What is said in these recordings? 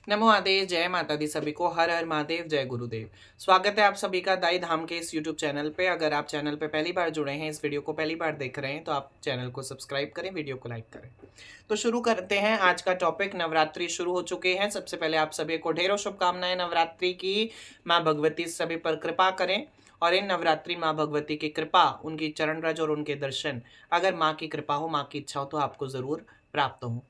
नमो आदेश, जय माता दी सभी को, हर हर महादेव, जय गुरुदेव। स्वागत है आप सभी का दाई धाम के इस यूट्यूब चैनल पे। अगर आप चैनल पे पहली बार जुड़े हैं, इस वीडियो को पहली बार देख रहे हैं, तो आप चैनल को सब्सक्राइब करें, वीडियो को लाइक करें। तो शुरू करते हैं आज का टॉपिक। नवरात्रि शुरू हो चुके हैं। सबसे पहले आप सभी को ढेरों शुभकामनाएं नवरात्रि की। माँ भगवती सभी पर कृपा करें और इन नवरात्रि माँ भगवती की कृपा, उनकी चरण रज और उनके दर्शन, अगर माँ की कृपा हो, माँ की इच्छा हो, तो आपको जरूर प्राप्त हो।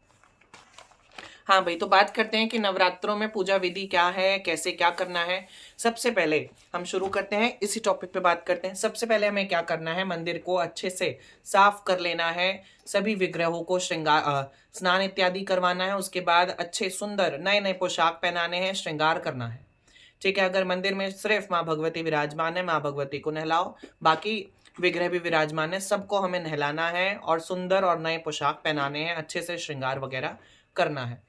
हाँ भाई, तो बात करते हैं कि नवरात्रों में पूजा विधि क्या है, कैसे क्या करना है। सबसे पहले हम शुरू करते हैं, इसी टॉपिक पे बात करते हैं। सबसे पहले हमें क्या करना है, मंदिर को अच्छे से साफ कर लेना है। सभी विग्रहों को श्रृंगार स्नान इत्यादि करवाना है। उसके बाद अच्छे सुंदर नए नए पोशाक पहनाने हैं, श्रृंगार करना है। ठीक है। अगर मंदिर में सिर्फ माँ भगवती विराजमान है, माँ भगवती को नहलाओ। बाकी विग्रह भी विराजमान है, सबको हमें नहलाना है और सुंदर और नए पोशाक पहनाने हैं, अच्छे से श्रृंगार वगैरह करना है।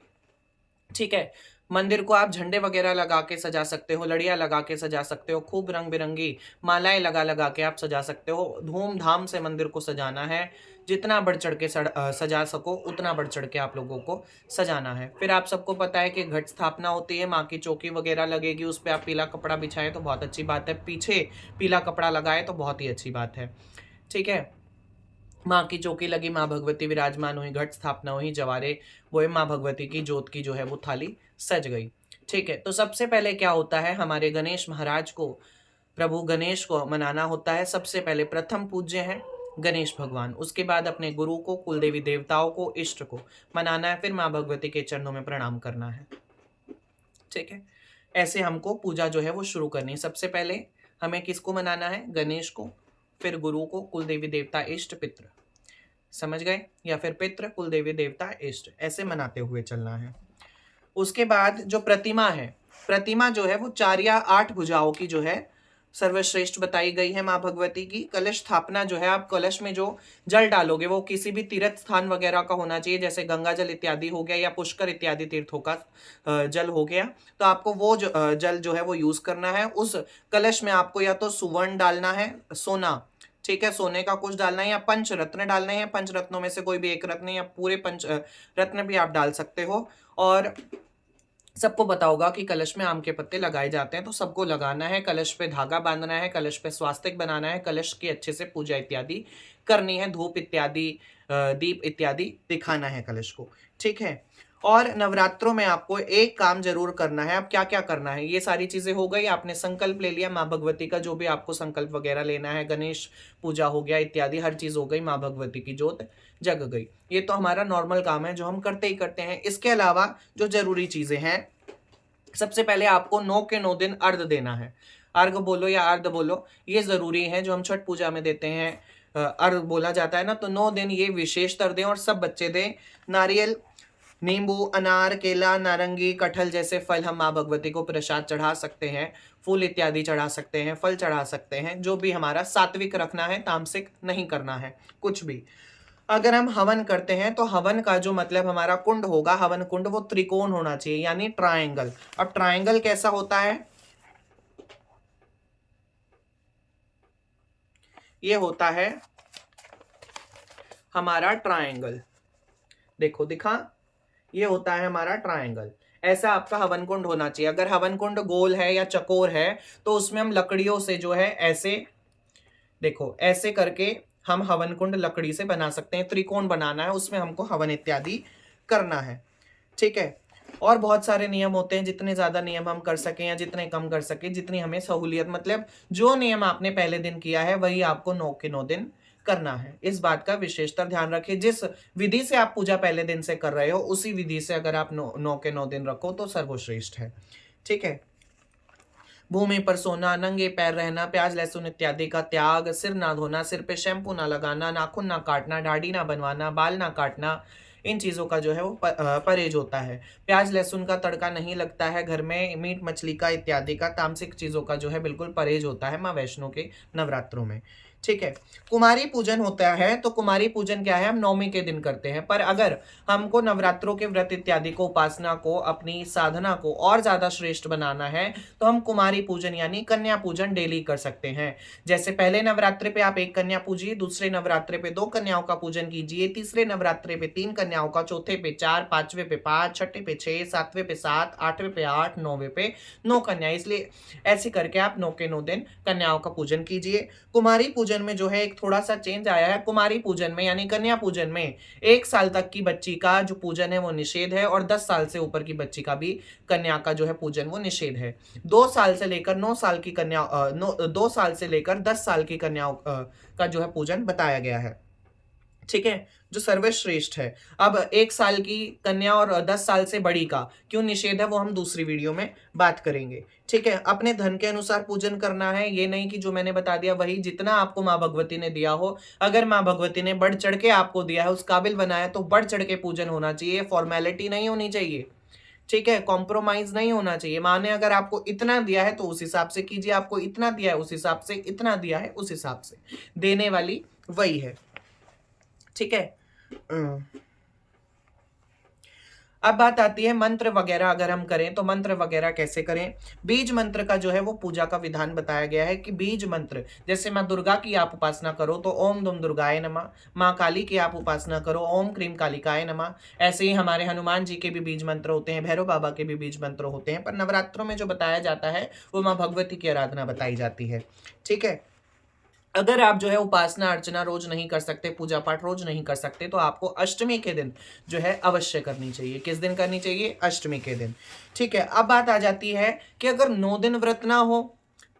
ठीक है। मंदिर को आप झंडे वगैरह लगा के सजा सकते हो, लड़ियां लगा के सजा सकते हो, खूब रंग बिरंगी मालाएं लगा लगा के आप सजा सकते हो। धूमधाम से मंदिर को सजाना है। जितना बढ़ चढ़ के सजा सको उतना बढ़ चढ़ के आप लोगों को सजाना है। फिर आप सबको पता है कि घट स्थापना होती है, माँ की चौकी वगैरह लगेगी, उस पर आप पीला कपड़ा बिछाए तो बहुत अच्छी बात है, पीछे पीला कपड़ा लगाए तो बहुत ही अच्छी बात है। ठीक है। माँ की चौकी लगी, माँ भगवती विराजमान हुई, घट स्थापना हुई, जवारे वो माँ भगवती की जोत की जो है वो थाली सज गई। ठीक है। तो सबसे पहले क्या होता है, हमारे गणेश महाराज को, प्रभु गणेश को मनाना होता है। सबसे पहले प्रथम पूज्य हैं गणेश भगवान। उसके बाद अपने गुरु को, कुल देवी देवताओं को, इष्ट को मनाना है। फिर माँ भगवती के चरणों में प्रणाम करना है। ठीक है। ऐसे हमको पूजा जो है वो शुरू करनी है। सबसे पहले हमें किसको मनाना है, गणेश को, फिर गुरु को, कुल देवी देवता, इष्ट, पितृ। समझ गए? या फिर पितृ, कुल देवी देवता, इष्ट, ऐसे मनाते हुए चलना है। उसके बाद जो प्रतिमा है, प्रतिमा जो है वो 4 या 8 भुजाओं की जो है सर्वश्रेष्ठ बताई गई है माँ भगवती की। कलश स्थापना जो है, आप कलश में जो जल डालोगे वो किसी भी तीर्थ स्थान वगैरह का होना चाहिए, जैसे गंगा जल इत्यादि हो गया या पुष्कर इत्यादि तीर्थों का जल हो गया। तो आपको वो जल जो है वो यूज करना है। उस कलश में आपको या तो सुवर्ण डालना है, सोना, ठीक है, सोने का कुछ डालना है, या पंच रत्न डालने हैं। पंच रत्नों में से कोई भी एक रत्न या पूरे पंच रत्न भी आप डाल सकते हो। और सबको पता होगा कि कलश में आम के पत्ते लगाए जाते हैं, तो सबको लगाना है। कलश पे धागा बांधना है, कलश पे स्वास्तिक बनाना है, कलश की अच्छे से पूजा इत्यादि करनी है, धूप इत्यादि, दीप इत्यादि दिखाना है कलश को। ठीक है। और नवरात्रों में आपको एक काम जरूर करना है। अब क्या क्या करना है, ये सारी चीजें हो गई, आपने संकल्प ले लिया माँ भगवती का, जो भी आपको संकल्प वगैरह लेना है, गणेश पूजा हो गया इत्यादि, हर चीज हो गई, माँ भगवती की जोत जग गई। ये तो हमारा नॉर्मल काम है जो हम करते ही करते हैं। इसके अलावा जो जरूरी चीजें हैं, सबसे पहले आपको 9 के 9 दिन अर्घ देना है। अर्घ बोलो या अर्घ बोलो, ये जरूरी है, जो हम छठ पूजा में देते हैं अर्घ बोला जाता है ना, तो 9 दिन ये विशेषतर दें और सब बच्चे दें। नारियल, नींबू, अनार, केला, नारंगी, कटहल जैसे फल हम माँ भगवती को प्रसाद चढ़ा सकते हैं। फूल इत्यादि चढ़ा सकते हैं, फल चढ़ा सकते हैं, जो भी हमारा सात्विक रखना है, तामसिक नहीं करना है कुछ भी। अगर हम हवन करते हैं तो हवन का जो मतलब हमारा कुंड होगा, हवन कुंड, वो त्रिकोण होना चाहिए, यानी ट्रायंगल। अब ट्रायंगल कैसा होता है, ये होता है हमारा ट्रायंगल। देखो दिखा, ये होता है हमारा ट्रायंगल। ऐसा आपका हवन कुंड होना चाहिए। अगर हवन कुंड गोल है या चकोर है तो उसमें हम लकड़ियों से जो है ऐसे, देखो ऐसे करके हम हवन कुंड लकड़ी से बना सकते हैं। त्रिकोण बनाना है, उसमें हमको हवन इत्यादि करना है। ठीक है। और बहुत सारे नियम होते हैं, जितने ज्यादा नियम हम कर सकें या जितने कम कर सकें, जितनी हमें सहूलियत, मतलब जो नियम आपने पहले दिन किया है वही आपको 9 के 9 दिन करना है। इस बात का विशेषतर ध्यान रखिए। जिस विधि से आप पूजा पहले दिन से कर रहे हो, उसी विधि से अगर आप 9 के 9 दिन रखो तो सर्वश्रेष्ठ है। ठीक है। भूमि पर सोना, नंगे पैर रहना, प्याज लहसुन इत्यादि का त्याग, सिर ना धोना, सिर पे शैम्पू ना लगाना, नाखून ना काटना, दाढ़ी ना बनवाना, बाल ना काटना, इन चीज़ों का जो है वो परहेज होता है। प्याज लहसुन का तड़का नहीं लगता है घर में, मीट मछली का इत्यादि का, तामसिक चीज़ों का जो है बिल्कुल परहेज होता है माँ वैष्णो के नवरात्रों में। ठीक है। कुमारी पूजन होता है तो कुमारी पूजन क्या है, हम नवमी के दिन करते हैं। पर अगर हमको नवरात्रों के व्रत इत्यादि को, उपासना को, अपनी साधना को और ज्यादा श्रेष्ठ बनाना है तो हम कुमारी पूजन यानी कन्या पूजन डेली कर सकते हैं। जैसे पहले नवरात्रि पे आप 1 कन्या पूजिए, दूसरे नवरात्रि पे 2 कन्याओं का पूजन कीजिए, तीसरे नवरात्रि पे 3 कन्याओं का, चौथे पे 4, पांचवें पे 5, छठे पे 6, सातवें पे 7, आठवें पे 8, नौवें पे 9 कन्या। इसलिए ऐसे करके आप 9 के 9 दिन कन्याओं का पूजन कीजिए। कुमारी पूजन में जो है एक थोड़ा सा चेंज आया है। कुमारी पूजन में यानी कन्या पूजन में 1 साल तक की बच्ची का जो पूजन है वो निषेध है, और 10 साल से ऊपर की बच्ची का भी कन्या का जो है पूजन वो निषेध है। 2 साल से लेकर 9 साल की कन्या 2 साल से लेकर 10 साल की कन्याओं का जो है पूजन बताया गया है। ठीक है, जो सर्वश्रेष्ठ है। अब 1 साल की कन्या और 10 साल से बड़ी का क्यों निषेध है वो हम दूसरी वीडियो में बात करेंगे। ठीक है, अपने धन के अनुसार पूजन करना है, ये नहीं कि जो मैंने बता दिया वही, जितना आपको माँ भगवती ने दिया हो। अगर माँ भगवती ने बढ़ चढ़ के आपको दिया है, उस काबिल बनाया, तो बढ़ चढ़ के पूजन होना चाहिए, फॉर्मेलिटी नहीं होनी चाहिए। ठीक है, कॉम्प्रोमाइज नहीं होना चाहिए। माँ ने अगर आपको इतना दिया है तो उस हिसाब से कीजिए, आपको इतना दिया है उस हिसाब से, इतना दिया है उस हिसाब से, देने वाली वही है। ठीक है, अब बात आती है मंत्र वगैरह अगर हम करें तो मंत्र वगैरह कैसे करें। बीज मंत्र का जो है वो पूजा का विधान बताया गया है कि बीज मंत्र, जैसे माँ दुर्गा की आप उपासना करो तो ओम दुम दुर्गाय नमः, माँ काली की आप उपासना करो ओम क्रीम कालिकाय नमः। ऐसे ही हमारे हनुमान जी के भी बीज मंत्र होते हैं, भैरव बाबा के भी बीज मंत्र होते हैं, पर नवरात्रों में जो बताया जाता है वो माँ भगवती की आराधना बताई जाती है। ठीक है, अगर आप जो है उपासना अर्चना रोज नहीं कर सकते, पूजा पाठ रोज नहीं कर सकते, तो आपको अष्टमी के दिन जो है अवश्य करनी चाहिए। किस दिन करनी चाहिए? अष्टमी के दिन। ठीक है, अब बात आ जाती है कि अगर 9 दिन व्रत ना हो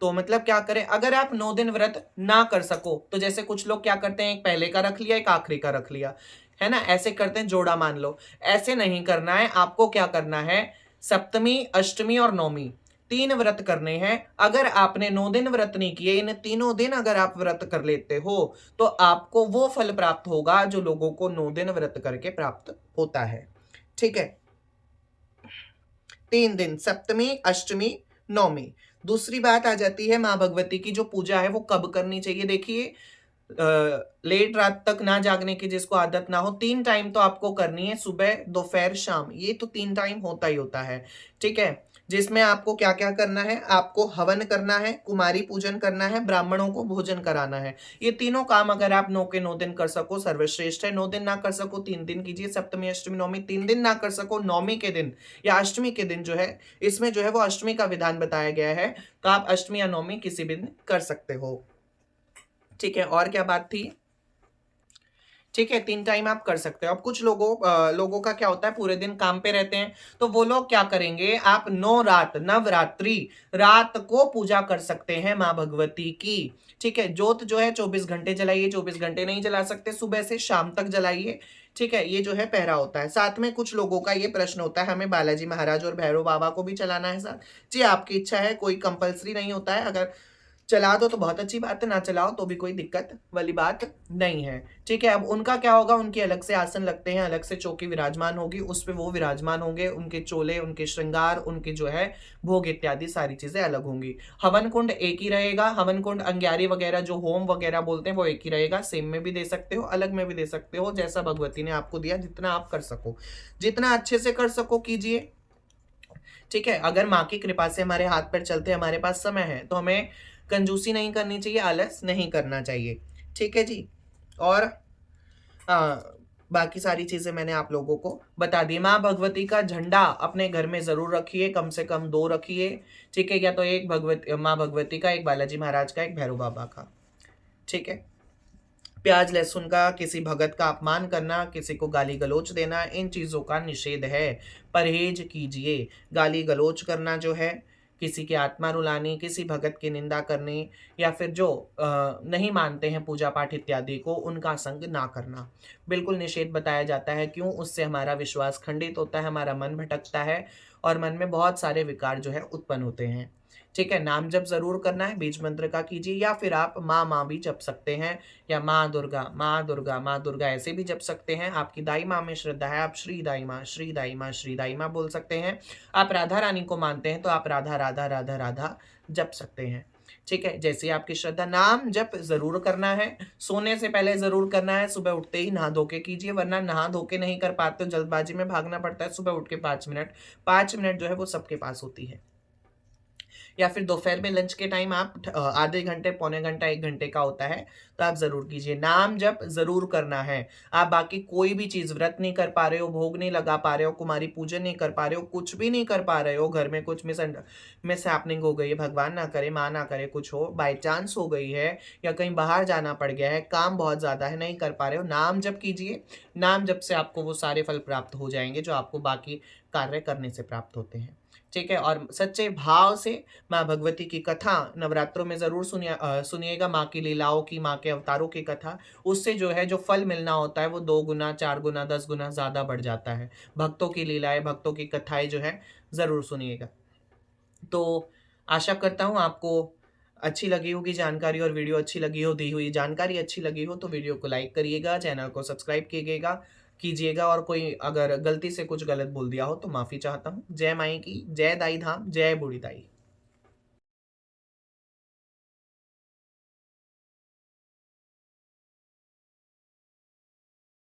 तो मतलब क्या करें। अगर आप 9 दिन व्रत ना कर सको तो जैसे कुछ लोग क्या करते हैं, एक पहले का रख लिया, एक आखिरी का रख लिया, है ना, ऐसे करते हैं, जोड़ा मान लो। ऐसे नहीं करना है, आपको क्या करना है, सप्तमी, अष्टमी और नौमी 3 व्रत करने हैं। अगर आपने 9 दिन व्रत नहीं किए, इन तीनों दिन अगर आप व्रत कर लेते हो तो आपको वो फल प्राप्त होगा जो लोगों को 9 दिन व्रत करके प्राप्त होता है। ठीक है, 3 दिन, सप्तमी, अष्टमी, नौमी। दूसरी बात आ जाती है माँ भगवती की जो पूजा है वो कब करनी चाहिए। देखिए, लेट रात तक ना जागने की जिसको आदत ना हो, 3 टाइम तो आपको करनी है, सुबह, दोपहर, शाम, ये तो 3 टाइम होता ही होता है। ठीक है, जिसमें आपको क्या क्या करना है, आपको हवन करना है, कुमारी पूजन करना है, ब्राह्मणों को भोजन कराना है। ये तीनों काम अगर आप 9 के 9 दिन कर सको सर्वश्रेष्ठ है। 9 दिन ना कर सको 3 दिन कीजिए, सप्तमी, अष्टमी, नौमी। 3 दिन ना कर सको, नौमी के दिन या अष्टमी के दिन जो है, इसमें जो है वो अष्टमी का विधान बताया गया है, तो आप अष्टमी या नौमी किसी भी दिन कर सकते हो। ठीक है, और क्या बात थी। ठीक है, 3 टाइम आप कर सकते हो। अब कुछ लोगों का क्या होता है, पूरे दिन काम पे रहते हैं, तो वो लोग क्या करेंगे, आप 9 रात, नवरात्रि रात को पूजा कर सकते हैं माँ भगवती की। ठीक है, जोत जो है 24 घंटे जलाइए, 24 घंटे नहीं जला सकते, सुबह से शाम तक जलाइए। ठीक है, ये जो है पहरा होता है। साथ में कुछ लोगों का ये प्रश्न होता है, हमें बालाजी महाराज और भैरव बाबा को भी चलाना है साथ। जी, आपकी इच्छा है, कोई कंपल्सरी नहीं होता है। अगर चला दो तो बहुत अच्छी बात है, ना चलाओ तो भी कोई दिक्कत वाली बात नहीं है। ठीक है, अब उनका क्या होगा, उनके अलग से आसन लगते हैं, अलग से चौकी विराजमान होगी, उस पे वो विराजमान होंगे, उनके चोले, उनके श्रृंगार, उनके जो है भोग इत्यादि सारी चीजें अलग होंगी। हवन कुंड एक ही रहेगा, हवन कुंड अंग्यारी वगैरह जो होम वगैरह बोलते हैं वो एक ही रहेगा। सेम में भी दे सकते हो, अलग में भी दे सकते हो, जैसा भगवती ने आपको दिया, जितना आप कर सको, जितना अच्छे से कर सको कीजिए। ठीक है, अगर माँ की कृपा से हमारे हाथ पैर चलते, हमारे पास समय है, तो हमें कंजूसी नहीं करनी चाहिए, आलस नहीं करना चाहिए। ठीक है जी, और बाकी सारी चीजें मैंने आप लोगों को बता दी। माँ भगवती का झंडा अपने घर में जरूर रखिए, कम से कम 2 रखिए। ठीक है, या तो एक माँ भगवती का, एक बालाजी महाराज का, एक भैरव बाबा का। ठीक है, प्याज लहसुन का, किसी भगत का अपमान करना, किसी को गाली गलौच देना, इन चीजों का निषेध है, परहेज कीजिए। गाली गलौच करना जो है, किसी की आत्मा रुलानी, किसी भगत की निंदा करनी, या फिर जो नहीं मानते हैं पूजा पाठ इत्यादि को, उनका संग ना करना, बिल्कुल निषेध बताया जाता है। क्यों? उससे हमारा विश्वास खंडित होता है, हमारा मन भटकता है और मन में बहुत सारे विकार जो है उत्पन्न होते हैं। ठीक है, नाम जप जरूर करना है, बीज मंत्र का कीजिए, या फिर आप माँ माँ भी जप सकते हैं, या माँ दुर्गा माँ दुर्गा माँ दुर्गा ऐसे भी जप सकते हैं। आपकी दाई माँ में श्रद्धा है, आप श्री दाई माँ श्री दाई माँ श्री दाई माँ बोल सकते हैं। आप राधा रानी को मानते हैं तो आप राधा राधा राधा राधा जप सकते हैं। ठीक है, जैसे आपकी श्रद्धा। नाम जप ज़रूर करना है, सोने से पहले ज़रूर करना है, सुबह उठते ही नहा धो के कीजिए, वरना नहा धो के नहीं कर पाते हो, जल्दबाजी में भागना पड़ता है, सुबह उठ के 5 मिनट, 5 मिनट जो है वो सबके पास होती है। या फिर दोपहर में लंच के टाइम आप आधे घंटे, पौने घंटा, 1 घंटे का होता है, तो आप ज़रूर कीजिए। नाम जप ज़रूर करना है। आप बाकी कोई भी चीज़, व्रत नहीं कर पा रहे हो, भोग नहीं लगा पा रहे हो, कुमारी पूजन नहीं कर पा रहे हो, कुछ भी नहीं कर पा रहे हो, घर में कुछ मिसहैपनिंग हो गई है, भगवान ना करे, माँ ना करे कुछ हो, बाय चांस हो गई है या कहीं बाहर जाना पड़ गया है, काम बहुत ज़्यादा है, नहीं कर पा रहे हो, नाम जप कीजिए। नाम जप से आपको वो सारे फल प्राप्त हो जाएँगे जो आपको बाकी कार्य करने से प्राप्त होते हैं। ठीक है? और सच्चे भाव से माँ भगवती की कथा नवरात्रों में ज़रूर सुनिएगा, माँ की लीलाओं की, माँ के अवतारों की कथा। उससे जो है जो फल मिलना होता है वो 2 गुना, 4 गुना, 10 गुना ज़्यादा बढ़ जाता है। भक्तों की लीलाएँ, भक्तों की कथाएँ जो हैं ज़रूर सुनिएगा। तो आशा करता हूँ आपको अच्छी लगी होगी जानकारी, और वीडियो अच्छी लगी हो, दी हुई जानकारी अच्छी लगी हो तो वीडियो को लाइक करिएगा, चैनल को सब्सक्राइब कीजिएगा, और कोई अगर गलती से कुछ गलत बोल दिया हो तो माफ़ी चाहता हूँ। जय माई की, जय दाई धाम, जय बूढ़ी दाई।